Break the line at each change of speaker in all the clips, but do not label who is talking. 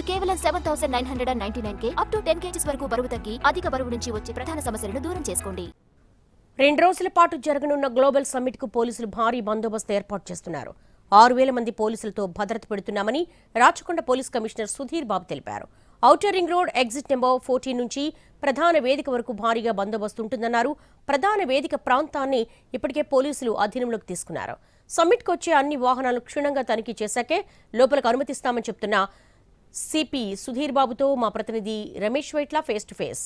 కేవలం 7,999K up to 10 kgs వరకు బరువు తగ్గి అధిక బరువు నుంచి వచ్చే ప్రధాన సమస్యలను దూరం చేసుకోండి.
2 రోజుల పాటు జరగనున్న గ్లోబల్ సమ్మిట్ కు పోలీసులు భారీ బందోబస్తు ఏర్పాటు చేస్తున్నారు. 6,000 మంది పోలీసులతో భద్రత పెడుతున్నామని రాచకొండ పోలీస్ కమిషనర్ సుధీర్ బాబు తెలిపారు. Outer ring road exit number 14 నుంచి ప్రధాన వేదిక వరకు భారీగా బందోబస్తు ఉంటుందన్నారు. ప్రధాన వేదిక ప్రాంతాన్ని ఇప్పటికే పోలీసులు అధీనంలోకి తీసుకున్నారు. సమ్మిట్కు వచ్చే అన్ని వాహనాలు క్షుణ్ణంగా తనిఖీ చేశాకే లోపలకు అనుమతిస్తామని చెప్తున్న సిపి సుధీర్ బాబుతో మా ప్రతినిధి Ramesh Vaitla face to face.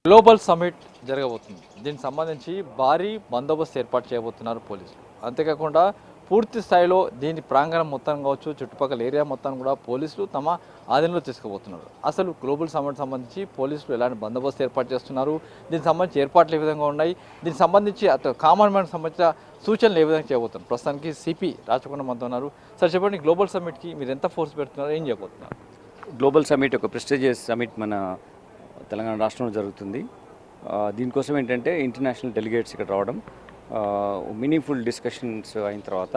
Global summit జరగబోతుంది. దీనికి సంబంధించి భారీ బందోబస్తు ఏర్పాటు చేయబోతున్నారు పోలీసులు. అంతేకాకుండా పూర్తి స్థాయిలో దీని ప్రాంగణం మొత్తం కావచ్చు, చుట్టుపక్కల ఏరియా మొత్తం కూడా పోలీసులు తమ ఆధీనంలో తీసుకుపోతున్నారు. అసలు గ్లోబల్ సమ్మిట్ సంబంధించి పోలీసులు ఎలాంటి బందోబస్తు ఏర్పాటు చేస్తున్నారు, దీనికి సంబంధించి ఏర్పాట్లు ఏ విధంగా ఉన్నాయి, దీనికి సంబంధించి కామన్ మ్యాన్కి సంబంధించిన సూచనలు ఏ విధంగా చేయబోతున్నారు. ప్రస్తుతానికి సిపి రాచకొండ మనతో ఉన్నారు. సార్ చెప్పండి, గ్లోబల్ సమ్మిట్కి మీరు ఎంత ఫోర్స్ పెడుతున్నారు, ఏం చేయబోతున్నారు?
గ్లోబల్ సమ్మిట్ ఒక ప్రెస్టీజియస్ సమ్మిట్ మన తెలంగాణ రాష్ట్రంలో జరుగుతుంది. దీనికోసం ఏంటంటే ఇంటర్నేషనల్ డెలిగేట్స్ ఇక్కడ రావడం, మీనింగ్ఫుల్ డిస్కషన్స్ అయిన తర్వాత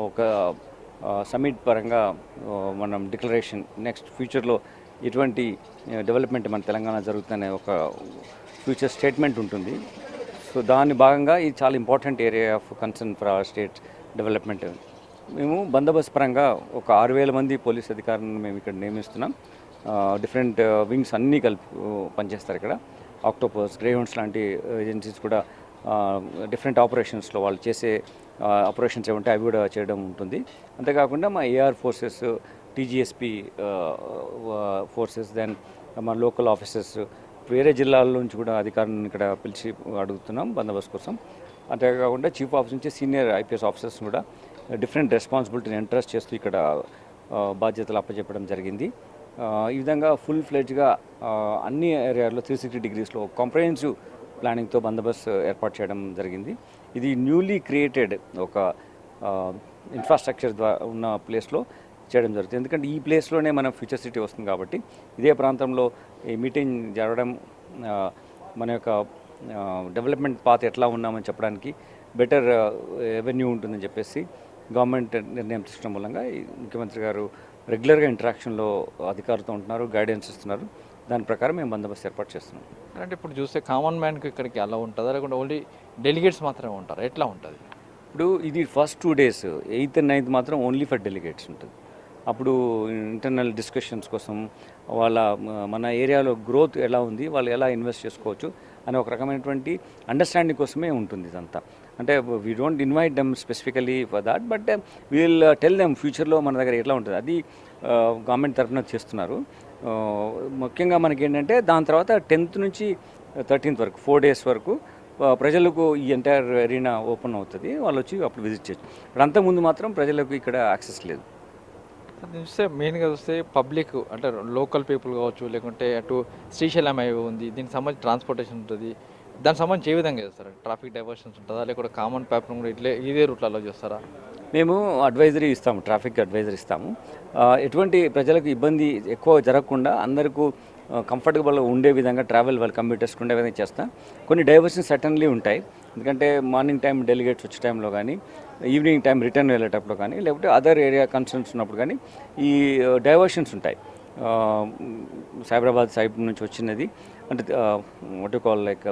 ఒక సమ్మిట్ పరంగా మనం డిక్లరేషన్ నెక్స్ట్ ఫ్యూచర్లో ఎటువంటి డెవలప్మెంట్ మన తెలంగాణ జరుగుతుందనే ఒక ఫ్యూచర్ స్టేట్మెంట్ ఉంటుంది. సో దాని భాగంగా ఇది చాలా important area of concern for our state development. మేము బందోబస్తు పరంగా ఒక 6,000 మంది పోలీస్ అధికారులను మేము ఇక్కడ నియమిస్తున్నాం. డిఫరెంట్ వింగ్స్ అన్నీ కలిపి పనిచేస్తారు ఇక్కడ. ఆక్టోపస్, గ్రేహౌండ్స్ లాంటి ఏజెన్సీస్ కూడా డిఫరెంట్ ఆపరేషన్స్లో వాళ్ళు చేసే ఆపరేషన్స్ ఏమంటే అవి కూడా చేయడం ఉంటుంది. అంతేకాకుండా మా AR forces, TGSP forces, then మా లోకల్ ఆఫీసర్స్, వేరే జిల్లాల నుంచి కూడా అధికారులను ఇక్కడ పిలిచి అడుగుతున్నాం బందోబస్తు కోసం. అంతేకాకుండా చీఫ్ ఆఫీసర్ నుంచి సీనియర్ ఐపీఎస్ ఆఫీసర్స్ కూడా డిఫరెంట్ రెస్పాన్సిబిలిటీని ఎంట్రస్ట్ చేస్తూ ఇక్కడ బాధ్యతలు అప్పచెప్పడం జరిగింది. ఈ విధంగా ఫుల్ ఫ్లెడ్జ్గా అన్ని ఏరియాలో 360 డిగ్రీస్లో కాంప్రహెన్సివ్ ప్లానింగ్తో బందోబస్తు ఏర్పాటు చేయడం జరిగింది. ఇది న్యూలీ క్రియేటెడ్ ఒక ఇన్ఫ్రాస్ట్రక్చర్ ఉన్న ప్లేస్లో చేయడం జరుగుతుంది. ఎందుకంటే ఈ ప్లేస్లోనే మన ఫ్యూచర్ సిటీ వస్తుంది కాబట్టి ఇదే ప్రాంతంలో ఈ మీటింగ్ జరగడం మన యొక్క డెవలప్మెంట్ పాత్ ఎట్లా ఉన్నామని చెప్పడానికి బెటర్ ఎవెన్యూ ఉంటుందని చెప్పేసి గవర్నమెంట్ నిర్ణయం తీసుకోవడం మూలంగా ముఖ్యమంత్రి గారు రెగ్యులర్గా ఇంటరాక్షన్లో అధికారులతో ఉంటున్నారు, గైడెన్స్ ఇస్తున్నారు. దాని ప్రకారం మేము బందోబస్తు ఏర్పాటు చేస్తున్నాం.
అంటే ఇప్పుడు చూస్తే కామన్ మ్యాన్కి ఇక్కడికి అలా ఉంటుందా, లేకుంటే ఓన్లీ డెలిగేట్స్ మాత్రమే ఉంటారు, ఎట్లా ఉంటుంది?
ఇప్పుడు ఇది first 2 days 8th and 9th మాత్రం ఓన్లీ ఫర్ డెలిగేట్స్ ఉంటుంది. అప్పుడు ఇంటర్నల్ డిస్కషన్స్ కోసం వాళ్ళ మన ఏరియాలో గ్రోత్ ఎలా ఉంది, వాళ్ళు ఎలా ఇన్వెస్ట్ చేసుకోవచ్చు అనే ఒక రకమైనటువంటి అండర్స్టాండింగ్ కోసమే ఉంటుంది ఇదంతా. అంటే we don't invite them specifically for that, but we will tell them ఫ్యూచర్లో మన దగ్గర ఎట్లా ఉంటుంది అది గవర్నమెంట్ తరఫున చేస్తున్నారు. ముఖ్యంగా మనకి ఏంటంటే దాని తర్వాత 10th నుంచి 13th వరకు 4 days వరకు ప్రజలకు ఈ ఎంటైర్ ఏరియా ఓపెన్ అవుతుంది. వాళ్ళు వచ్చి అప్పుడు విజిట్ చేయొచ్చు. ఇప్పుడు అంతకుముందు మాత్రం ప్రజలకు ఇక్కడ యాక్సెస్ లేదు.
చూస్తే మెయిన్గా చూస్తే పబ్లిక్ అంటే లోకల్ పీపుల్ కావచ్చు, లేకుంటే అటు శ్రీశైలం హైవే ఉంది, దీనికి సంబంధించి ట్రాన్స్పోర్టేషన్ ఉంటుంది, దానికి సంబంధించి ఏ విధంగా చేస్తారా? ట్రాఫిక్ డైవర్షన్స్ ఉంటుందా, లేకుంటే కామన్ పేపర్ కూడా ఇదే రూట్లలో చేస్తారా?
మేము అడ్వైజరీ ఇస్తాము, ట్రాఫిక్ అడ్వైజరీ ఇస్తాము. ఎటువంటి ప్రజలకు ఇబ్బంది ఎక్కువ జరగకుండా అందరికీ కంఫర్టబుల్గా ఉండే విధంగా ట్రావెల్ వాళ్ళ కంప్యూటర్స్కి ఉండే విధంగా చేస్తాం. కొన్ని డైవర్షన్స్ సర్టన్లీ ఉంటాయి, ఎందుకంటే మార్నింగ్ టైం డెలిగేట్స్ వచ్చే టైంలో కానీ, ఈవినింగ్ టైం రిటర్న్ వెళ్ళేటప్పుడు కానీ, లేకపోతే అదర్ ఏరియా కన్సర్న్స్ ఉన్నప్పుడు కానీ ఈ డైవర్షన్స్ ఉంటాయి. సైబరాబాద్ సైడ్ నుంచి వచ్చినది అంటే what call like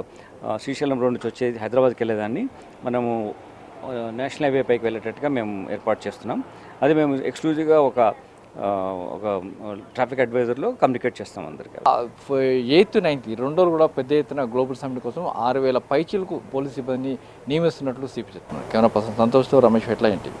Srisailam road నుంచి వచ్చేది హైదరాబాద్కి వెళ్ళేదాన్ని మనము నేషనల్ హైవే పైకి వెళ్ళేటట్టుగా మేము ఏర్పాటు చేస్తున్నాం. అది మేము ఎక్స్క్లూజివ్గా ఒక ట్రాఫిక్ అడ్వైజర్లో కమ్యూనికేట్ చేస్తాం అందరికీ.
8th, 9th 2 రోజులు కూడా పెద్ద ఎత్తున గ్లోబల్ సమ్మిట్ కోసం 6,000 పైచీలకు పోలీస్ సిబ్బందిని నియమిస్తున్నట్లు సిపి చెప్తున్నారు. కెమెరా పర్సన్ సంతోష్తో రమేష్ ఎట్లా ఏంటి?